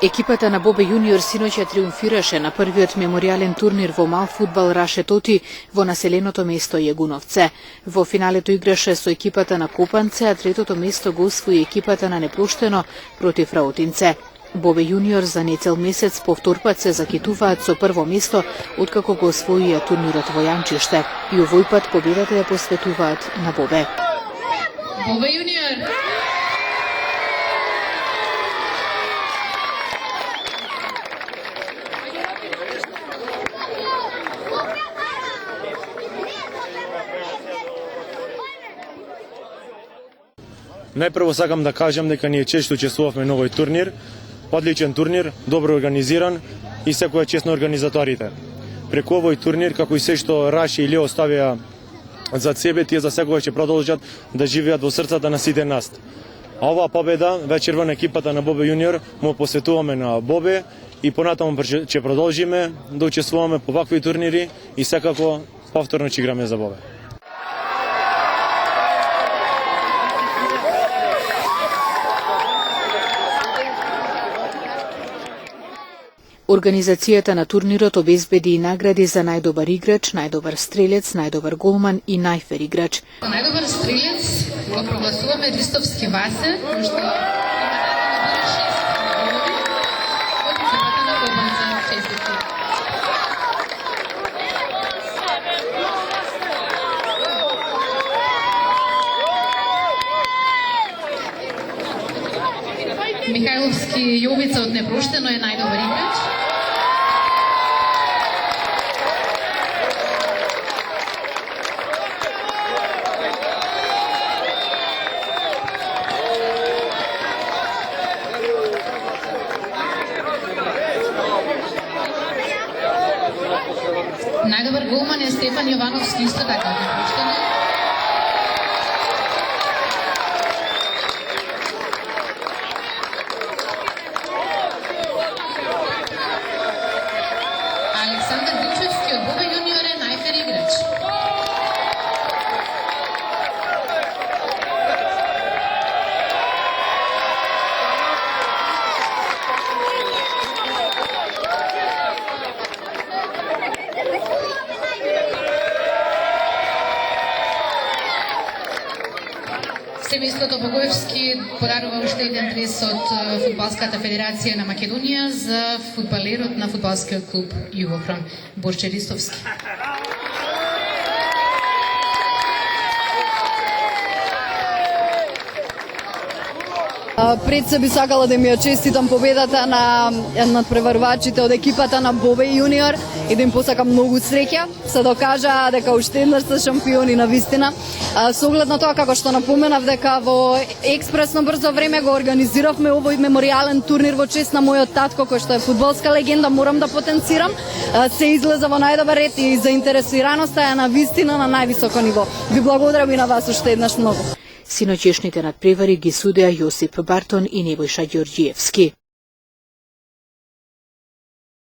Екипата на Бобе јуниор синоќа триумфираше на првиот меморијален турнир во мал фудбал Раше Тоти во населеното место Јегуновце. Во финалето играше со екипата на Копанце, а третото место го освои екипата на Непроштено против Раутинце. Бобе јуниор за нецел месец повторпат се закитуваат со прво место откако го освоија турнирот во Јанчиште и овој пат победата ја посветуваат на Бобе. Бобе јуниор. Најпрво сакам да кажам дека ние често учествувавме на овој турнир, одличен турнир, добро организиран и секоја чест на организаторите. Преку овој турнир, како и се што Раши и Лео ставија зад себе, тие за секоја ќе продолжат да живеат во срцата на сите нас. А оваа победа вечерва на екипата на Бобе јуниор му посветуваме на Бобе и понатаму ќе продолжиме да учествуваме по вакви турнири и секако повторно ќе играме за Бобе. Организацијата на турнирот обезбеди и награди за најдобар играч, најдобар стрелец, најдобар голман и најфер играч. Најдобар стрелец го прогласуваме Ристовски Васе, кој што Михајловски Јовица од Непроштено е најдобар играч. Најдобар голман е Стефан Јовановски, исто така од Непроштено. Александар Дичевски од Бобе јуниор е најфер играч. Семејството Богоевски подарува уште еден дрес од Фудбалската федерација на Македонија за фудбалерот на фудбалскиот клуб Југофрон, Борче Ристовски. Пред се би сакала да ми ја честитам победата на надпреварувачите од екипата на Бобе јуниор и да им посакам многу среќа, се докажа дека уште еднаш се шампиони на вистина. Со оглед на тоа, како што напоменав, дека во експресно брзо време го организиравме овој меморијален турнир во чест на мојот татко, кој што е фудбалска легенда, морам да потенцирам. Се излеза во најдобар ред и заинтересираноста е на вистина на највисоко ниво. Ви благодарам и на вас уште еднаш многу. Синоќешните надпревари ги судеа Јосип Бартон и Небојша Ѓорѓиевски.